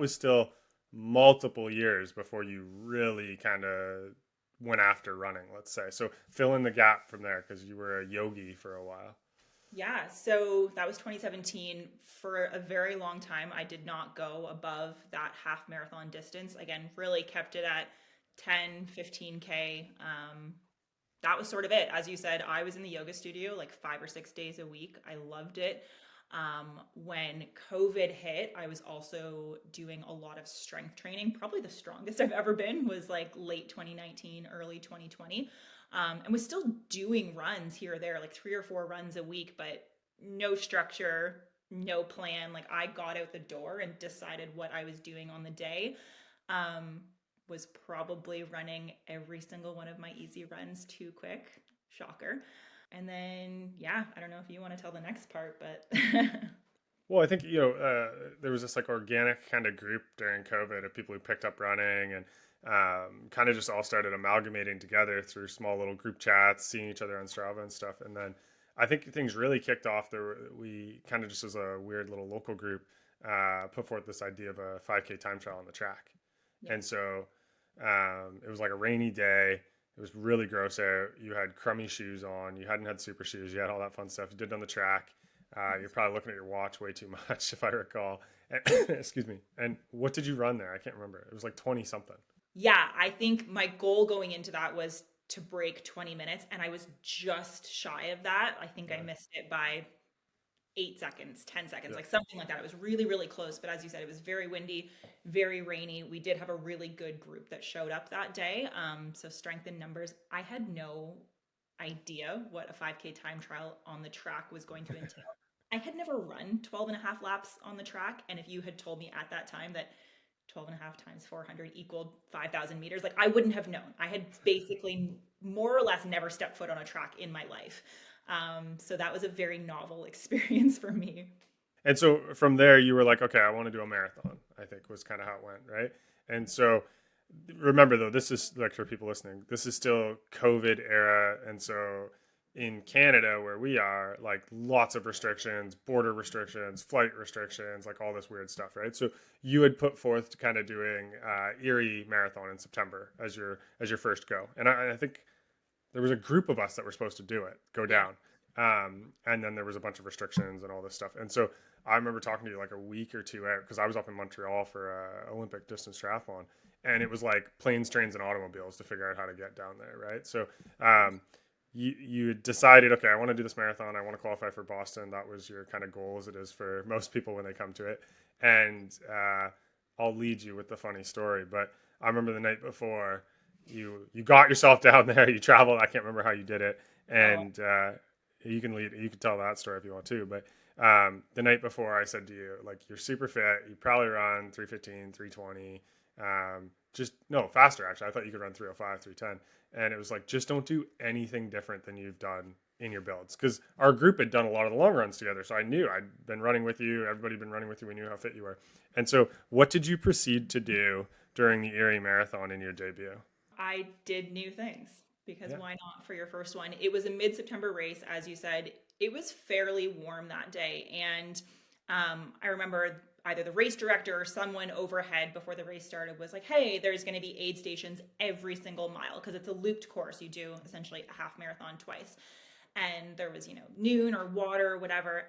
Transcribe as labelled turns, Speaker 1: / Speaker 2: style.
Speaker 1: was still multiple years before you really kind of went after running, let's say. So fill in the gap from there because you were a yogi for a while.
Speaker 2: Yeah, so that was 2017. For a very long time, I did not go above that half marathon distance. Again, really kept it at 10, 15K. That was sort of it. As you said, I was in the yoga studio like 5 or 6 days a week. I loved it. When COVID hit, I was also doing a lot of strength training. Probably the strongest I've ever been was like late 2019, early 2020. And was still doing runs here or there, like 3 or 4 runs a week, but no structure, no plan. Like I got out the door and decided what I was doing on the day. Um, was probably running every single one of my easy runs too quick. Shocker. And then, yeah, I don't know if you want to tell the next part, but
Speaker 1: Well, I think there was this like organic kind of group during COVID of people who picked up running and kind of just all started amalgamating together through small little group chats, seeing each other on Strava and stuff. And then I think things really kicked off. We kind of just as a weird little local group put forth this idea of a 5K time trial on the track.
Speaker 2: yeah.
Speaker 1: And so it was like a rainy day. It was really gross out. You had crummy shoes on. You hadn't had super shoes. You had all that fun stuff. You did it on the track. You're probably looking at your watch way too much, if I recall. And, excuse me. And what did you run there? I can't remember. It was like 20 something.
Speaker 2: Yeah, I think my goal going into that was to break 20 minutes, and I was just shy of that. I think I
Speaker 1: Yeah.
Speaker 2: missed it by 8 seconds, 10 seconds,
Speaker 1: Yeah.
Speaker 2: like something like that. It was really, really close. But as you said, it was very windy, very rainy. We did have a really good group that showed up that day. So strength in numbers. I had no idea what a 5K time trial on the track was going to entail. I had never run 12 and a half laps on the track. And if you had told me at that time that 12 and a half times 400 equaled 5,000 meters, like I wouldn't have known. I had basically more or less never stepped foot on a track in my life. So that was a very novel experience for me.
Speaker 1: And so from there, you were like, okay, I want to do a marathon, I think was kind of how it went, right? And so remember, though, this is like for people listening, this is still COVID era. And so in Canada, where we are, like lots of restrictions, border restrictions, flight restrictions, like all this weird stuff, right? So you had put forth to kind of doing Erie Marathon in September as your first go. And I think there was a group of us that were supposed to do it, go
Speaker 2: Yeah.
Speaker 1: down. And then there was a bunch of restrictions and all this stuff. And so I remember talking to you like a week or two out because I was up in Montreal for a Olympic distance triathlon, and it was like planes, trains, and automobiles to figure out how to get down there, right? So you decided, okay, I want to do this marathon. I want to qualify for Boston. That was your kind of goal, as it is for most people when they come to it. And I'll lead you with the funny story, but I remember the night before you got yourself down there. You traveled. I can't remember how you did it,
Speaker 2: Oh,
Speaker 1: and you can lead. You can tell that story if you want to. But the night before, I said to you, like, you're super fit. You probably run 315, 320. Just no faster. Actually, I thought you could run 305, 310. And it was like, just don't do anything different than you've done in your builds, because our group had done a lot of the long runs together. So I knew I'd been running with you. Everybody had been running with you. We knew how fit you were. And so, what did you proceed to do during the Erie Marathon in your debut?
Speaker 2: I did new things because
Speaker 1: Yeah.
Speaker 2: why not for your first one? It was a mid September race, as you said. It was fairly warm that day. And I remember either the race director or someone overhead before the race started was like, hey, there's going to be aid stations every single mile because it's a looped course. You do essentially a half marathon twice. And there was, noon or water or whatever.